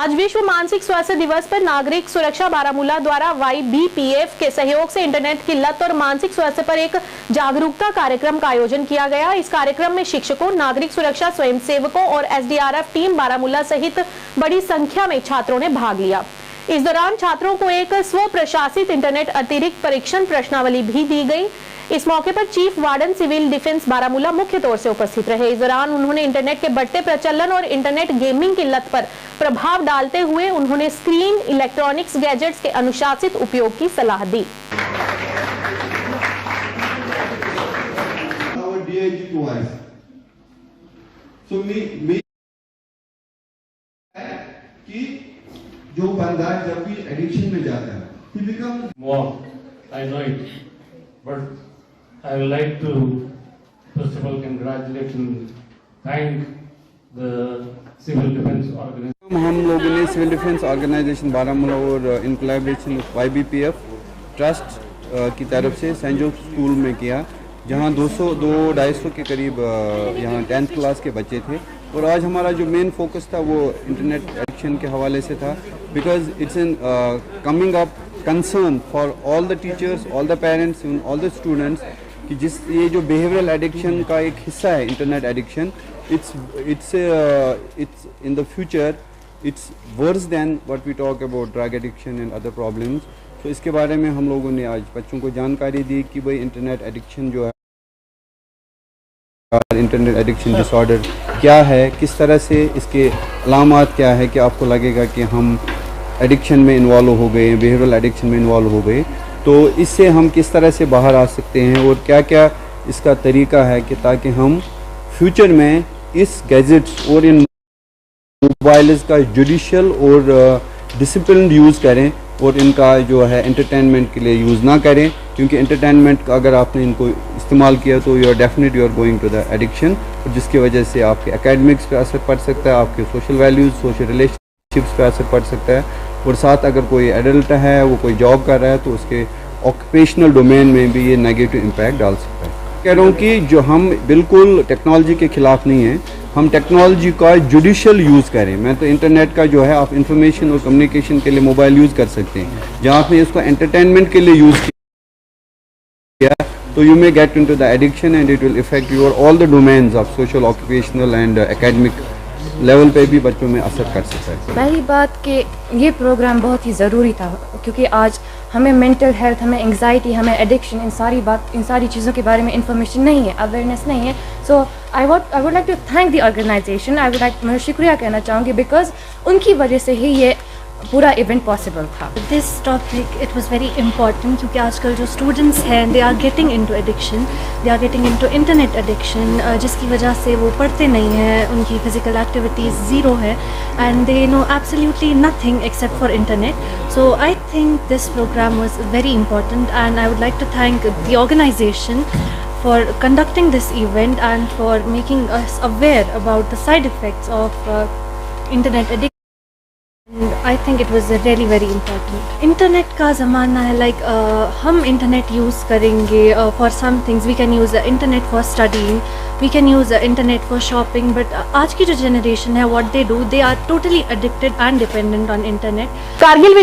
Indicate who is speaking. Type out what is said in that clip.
Speaker 1: आज विश्व मानसिक स्वास्थ्य दिवस पर नागरिक सुरक्षा बारामूला द्वारा YBPF के सहयोग से इंटरनेट की लत और मानसिक स्वास्थ्य पर एक जागरूकता कार्यक्रम का आयोजन किया गया। इस कार्यक्रम में शिक्षकों, नागरिक सुरक्षा स्वयंसेवकों और SDRF टीम बारामूला सहित बड़ी संख्या में छात्रों ने भाग लिया। इस दौरान छात्रों को एक स्व प्रशासित इंटरनेट अतिरिक्त परीक्षण प्रश्नावली भी दी गई। इस मौके पर chief warden civil defence Baramulla मुख्य तौर से उपस्थित रहे। इस दौरान उन्होंने इंटरनेट के बढ़ते प्रचलन और इंटरनेट गेमिंग की लत पर प्रभाव डालते हुए उन्होंने स्क्रीन, इलेक्ट्रॉनिक्स गैजेट्स के अनुशासित उपयोग की सलाह दी।
Speaker 2: जो बंदा जब भी एडिक्शन में जाता है, he becomes
Speaker 3: more. I know it, but I would like to first of all congratulate and thank the Civil Defence Organization.
Speaker 4: हम लोगों ने सिविल डिफेंस ऑर्गेनाइजेशन बारामूला और इन कोलैबोरेशन YBPF ट्रस्ट की तरफ से सेंट जोसेफ स्कूल में किया, जहाँ 200-250 के करीब यहाँ 10th क्लास के बच्चे थे। और आज हमारा जो मेन फोकस था वो इंटरनेट एडिक्शन के हवाले से था, because it's an coming up concern for all the teachers, all the parents, all the students कि ये जो बिहेवियरल एडिक्शन का एक हिस्सा है internet addiction, it's in the future it's worse than what we talk about drug addiction and other problems. तो इसके बारे में हम लोगों ने आज बच्चों को जानकारी दी कि भाई इंटरनेट एडिक्शन जो है, इंटरनेट एडिक्शन डिसऑर्डर क्या है, किस तरह से इसके अलामात क्या है कि आपको लगेगा कि हम एडिक्शन में इन्वॉल्व हो गए, बिहेवियरल एडिक्शन में इन्वॉल्व हो गए, तो इससे हम किस तरह से बाहर आ सकते हैं और क्या क्या इसका तरीका है कि ताकि हम फ्यूचर में इस गैजेट्स और इन मोबाइल्स का जुडिशियल और डिसिप्लिन यूज़ करें और इनका जो है एंटरटेनमेंट के लिए यूज़ ना करें, क्योंकि एंटरटेनमेंट का अगर आपने इनको इस्तेमाल किया तो you are definitely you are going to the addiction, और जिसकी वजह से आपके एकेडमिक्स पे असर पड़ सकता है, आपके सोशल वैल्यूज़, सोशल रिलेशनशिप्स पे असर पड़ सकता है, और साथ अगर कोई एडल्ट है, वो कोई जॉब कर रहा है, तो उसके ऑक्यूपेशनल डोमेन में भी ये नेगेटिव इम्पैक्ट डाल सकता है। कह रहा हूँ कि जो हम बिल्कुल टेक्नोलॉजी के ख़िलाफ़ नहीं हैं, हम टेक्नोलॉजी का जुडिशियल यूज़ करें। मैं तो इंटरनेट का जो है आप इंफॉर्मेशन और कम्युनिकेशन के लिए मोबाइल यूज़ कर सकते हैं, जहाँ आपने इसको एंटरटेनमेंट के लिए यूज़ किया तो you may get into the addiction and it will effect your all the domains of social, occupational and academic level पे भी बच्चों में असर कर सकता है।
Speaker 5: पहली बात कि ये प्रोग्राम बहुत ही ज़रूरी था, क्योंकि आज हमें मेंटल हेल्थ, हमें एंग्जाइटी, हमें एडिक्शन, इन सारी चीज़ों के बारे में इंफॉर्मेशन नहीं है, अवेयरनेस नहीं है। So I would like to thank the organisation. मैं शुक्रिया कहना चाहूँगी, बिकॉज उनकी वजह से ही ये पूरा इवेंट पॉसिबल था।
Speaker 6: This topic it was very important, क्योंकि आजकल जो स्टूडेंट्स हैं they are getting into addiction, they are getting into internet addiction, जिसकी वजह से वो पढ़ते नहीं हैं, उनकी फिजिकल एक्टिविटीज़ ज़ीरो है, and they know absolutely nothing except for internet. So I think this programme was very important, and I would like to thank the organisation for conducting this event and for making us aware about the side effects of internet addiction. And I think it was really very important. Internet का ज़माना है, like हम internet use करेंगे for some things. We can use the internet for studying, we can use the internet for shopping, but आज की जो generation है, what they do, they are totally addicted and dependent on internet.
Speaker 1: Kargil